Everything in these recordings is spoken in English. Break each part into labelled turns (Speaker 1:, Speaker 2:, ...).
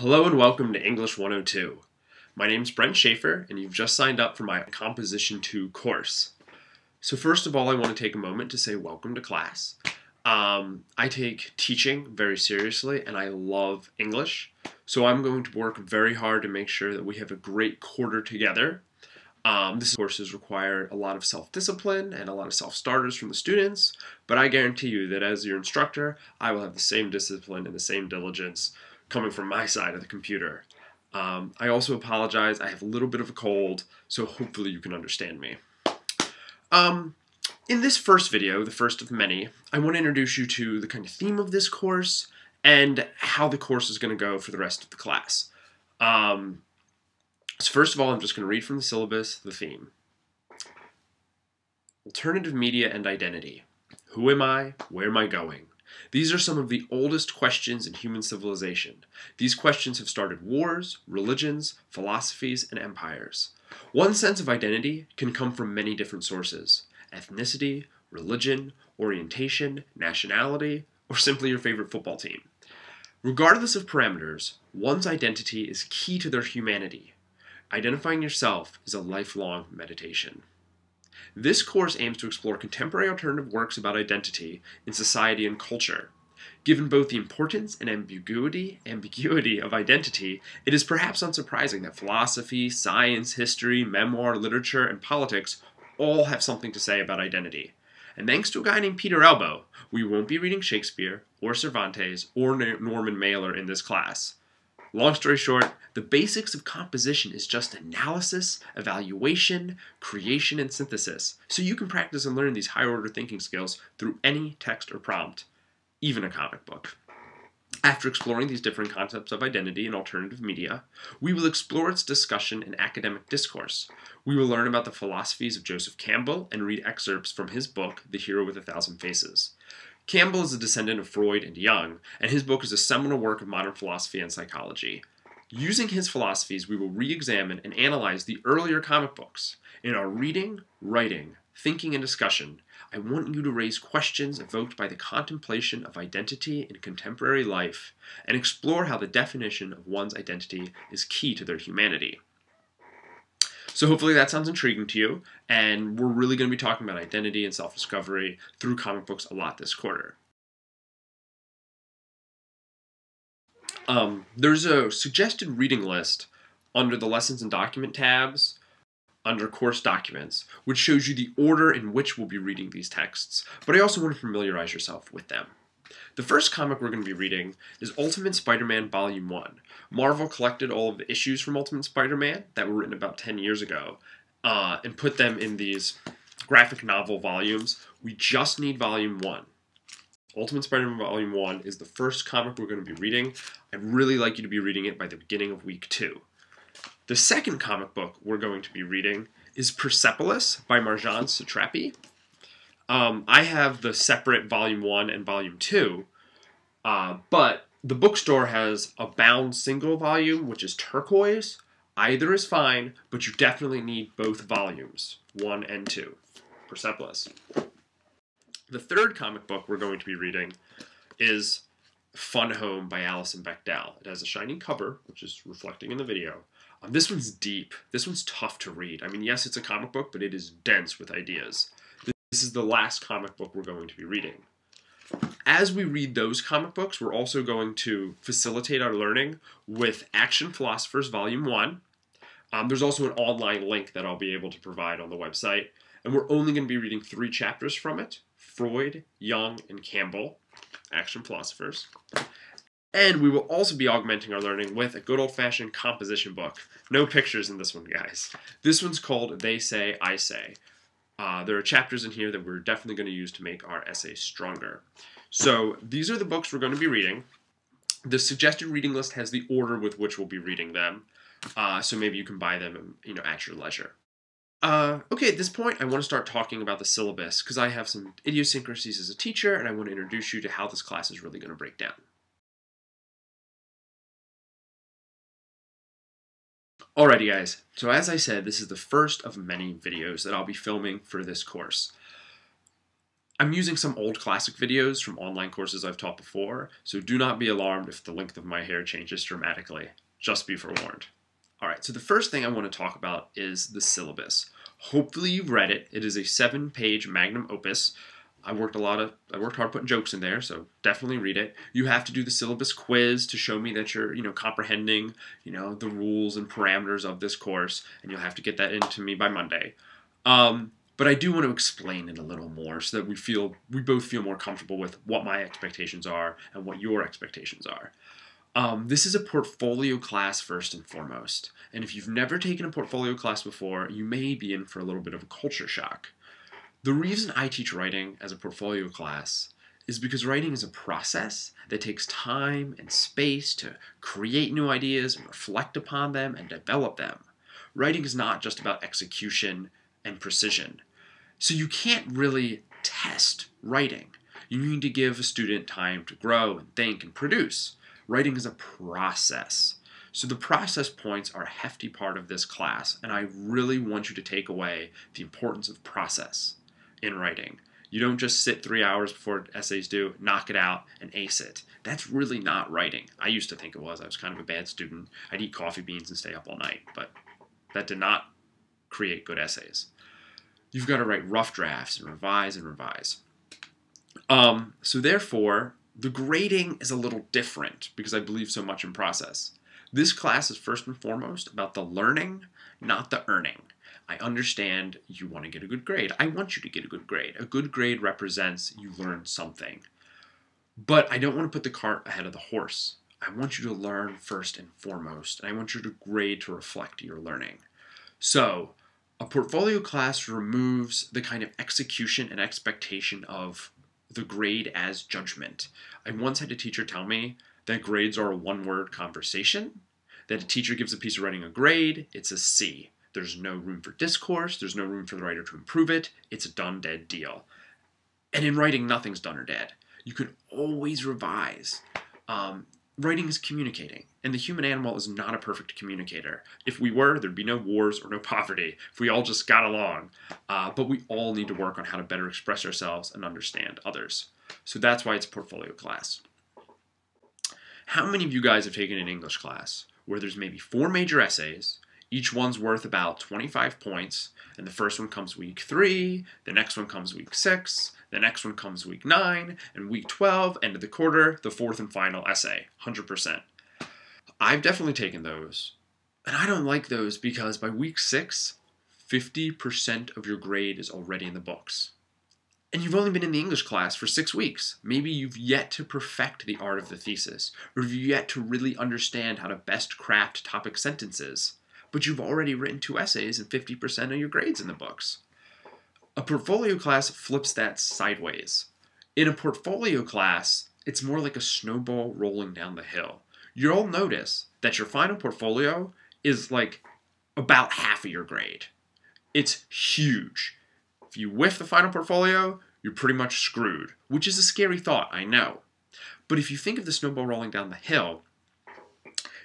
Speaker 1: Hello and welcome to English 102. My name is Brent Schaefer and you've just signed up for my Composition 2 course. So first of all, I want to take a moment to say welcome to class. I take teaching very seriously and I love English, so I'm going to work very hard to make sure that we have a great quarter together. This courses require a lot of self-discipline and a lot of self-starters from the students, but I guarantee you that as your instructor, I will have the same discipline and the same diligence coming from my side of the computer. I also apologize, I have a little bit of a cold, so hopefully you can understand me. In this first video, the first of many, I want to introduce you to the kind of theme of this course and how the course is going to go for the rest of the class. So first of all, I'm just going to read from the syllabus the theme. Alternative media and identity. Who am I? Where am I going? These are some of the oldest questions in human civilization. These questions have started wars, religions, philosophies, and empires. One sense of identity can come from many different sources: ethnicity, religion, orientation, nationality, or simply your favorite football team. Regardless of parameters, one's identity is key to their humanity. Identifying yourself is a lifelong meditation. This course aims to explore contemporary alternative works about identity in society and culture. Given both the importance and ambiguity of identity, it is perhaps unsurprising that philosophy, science, history, memoir, literature, and politics all have something to say about identity. And thanks to a guy named Peter Elbow, we won't be reading Shakespeare, or Cervantes, or Norman Mailer in this class. Long story short, the basics of composition is just analysis, evaluation, creation, and synthesis, so you can practice and learn these higher-order thinking skills through any text or prompt, even a comic book. After exploring these different concepts of identity in alternative media, we will explore its discussion in academic discourse. We will learn about the philosophies of Joseph Campbell and read excerpts from his book, The Hero with a Thousand Faces. Campbell is a descendant of Freud and Jung, and his book is a seminal work of modern philosophy and psychology. Using his philosophies, we will re-examine and analyze the earlier comic books. In our reading, writing, thinking, and discussion, I want you to raise questions evoked by the contemplation of identity in contemporary life, and explore how the definition of one's identity is key to their humanity. So hopefully that sounds intriguing to you, and we're really going to be talking about identity and self-discovery through comic books a lot this quarter. There's a suggested reading list under the Lessons and Document tabs under Course Documents, which shows you the order in which we'll be reading these texts, but I also want to familiarize yourself with them. The first comic we're going to be reading is Ultimate Spider-Man Volume 1. Marvel collected all of the issues from Ultimate Spider-Man that were written about 10 years ago and put them in these graphic novel volumes. We just need Volume 1. Ultimate Spider-Man Volume 1 is the first comic we're going to be reading. I'd really like you to be reading it by the beginning of week 2. The second comic book we're going to be reading is Persepolis by Marjane Satrapi. I have the separate Volume 1 and Volume 2, but the bookstore has a bound single volume, which is turquoise. Either is fine, but you definitely need both volumes, 1 and 2. Persepolis. The third comic book we're going to be reading is Fun Home by Alison Bechdel. It has a shiny cover, which is reflecting in the video. This one's deep. This one's tough to read. I mean, yes, it's a comic book, but it is dense with ideas. This is the last comic book we're going to be reading. As we read those comic books, we're also going to facilitate our learning with Action Philosophers Volume 1. There's also an online link that I'll be able to provide on the website. And we're only going to be reading 3 chapters from it: Freud, Jung, and Campbell, Action Philosophers. And we will also be augmenting our learning with a good old-fashioned composition book. No pictures in this one, guys. This one's called They Say, I Say. There are chapters in here that we're definitely going to use to make our essay stronger. So these are the books we're going to be reading. The suggested reading list has the order with which we'll be reading them, so maybe you can buy them, at your leisure. Okay, at this point, I want to start talking about the syllabus, because I have some idiosyncrasies as a teacher, and I want to introduce you to how this class is really going to break down. Alrighty guys, so as I said, this is the first of many videos that I'll be filming for this course. I'm using some old classic videos from online courses I've taught before, so do not be alarmed if the length of my hair changes dramatically. Just be forewarned. Alright, so the first thing I want to talk about is the syllabus. Hopefully you've read it. It is a 7-page magnum opus. I worked hard putting jokes in there, so definitely read it. You have to do the syllabus quiz to show me that you're, comprehending, the rules and parameters of this course, and you'll have to get that into me by Monday. But I do want to explain it a little more so that we both feel more comfortable with what my expectations are and what your expectations are. This is a portfolio class first and foremost, and if you've never taken a portfolio class before, you may be in for a little bit of a culture shock. The reason I teach writing as a portfolio class is because writing is a process that takes time and space to create new ideas and reflect upon them and develop them. Writing is not just about execution and precision. So you can't really test writing. You need to give a student time to grow and think and produce. Writing is a process. So the process points are a hefty part of this class, and I really want you to take away the importance of process in writing. You don't just sit 3 hours before essays due, knock it out, and ace it. That's really not writing. I used to think it was. I was kind of a bad student. I'd eat coffee beans and stay up all night, but that did not create good essays. You've got to write rough drafts and revise and revise. So therefore, the grading is a little different because I believe so much in process. This class is first and foremost about the learning, not the earning. I understand you want to get a good grade. I want you to get a good grade. A good grade represents you learned something. But I don't want to put the cart ahead of the horse. I want you to learn first and foremost, and I want you to grade to reflect your learning. So, a portfolio class removes the kind of execution and expectation of the grade as judgment. I once had a teacher tell me that grades are a one-word conversation, that a teacher gives a piece of writing a grade, it's a C. There's no room for discourse, there's no room for the writer to improve it, it's a done dead deal. And in writing, nothing's done or dead. You can always revise. Writing is communicating, and the human animal is not a perfect communicator. If we were, there'd be no wars or no poverty, if we all just got along. But we all need to work on how to better express ourselves and understand others. So that's why it's a portfolio class. How many of you guys have taken an English class where there's maybe 4 major essays, each one's worth about 25 points, and the first one comes week 3, the next one comes week 6, the next one comes week 9, and week 12, end of the quarter, the 4th and final essay, 100%. I've definitely taken those, and I don't like those because by week 6, 50% of your grade is already in the books. And you've only been in the English class for 6 weeks. Maybe you've yet to perfect the art of the thesis, or you've yet to really understand how to best craft topic sentences. But you've already written 2 essays and 50% of your grades in the books. A portfolio class flips that sideways. In a portfolio class, it's more like a snowball rolling down the hill. You'll notice that your final portfolio is like about half of your grade. It's huge. If you whiff the final portfolio, you're pretty much screwed, which is a scary thought, I know. But if you think of the snowball rolling down the hill,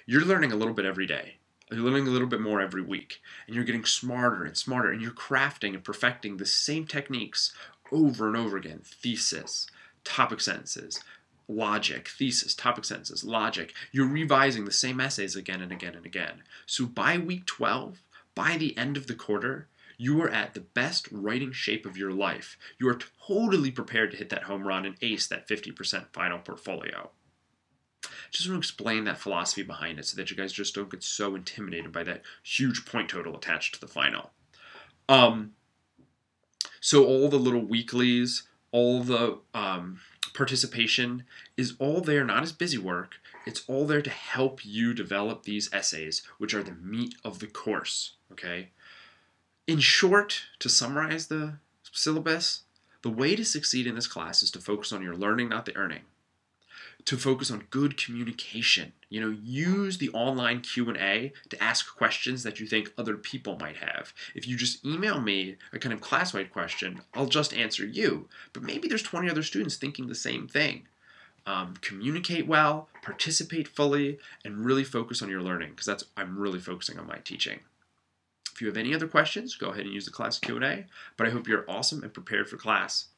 Speaker 1: you're learning a little bit every day. You're learning a little bit more every week, and you're getting smarter and smarter, and you're crafting and perfecting the same techniques over and over again. Thesis, topic sentences, logic, thesis, topic sentences, logic. You're revising the same essays again and again and again. So by week 12, by the end of the quarter, you are at the best writing shape of your life. You are totally prepared to hit that home run and ace that 50% final portfolio. Just want to explain that philosophy behind it so that you guys just don't get so intimidated by that huge point total attached to the final. So all the little weeklies, all the participation is all there not as busy work. It's all there to help you develop these essays, which are the meat of the course. Okay. In short, to summarize the syllabus, the way to succeed in this class is to focus on your learning, not the earning. To focus on good communication. Use the online Q&A to ask questions that you think other people might have. If you just email me a kind of class-wide question, I'll just answer you. But maybe there's 20 other students thinking the same thing. Communicate well, participate fully, and really focus on your learning, because I'm really focusing on my teaching. If you have any other questions, go ahead and use the class Q&A, but I hope you're awesome and prepared for class.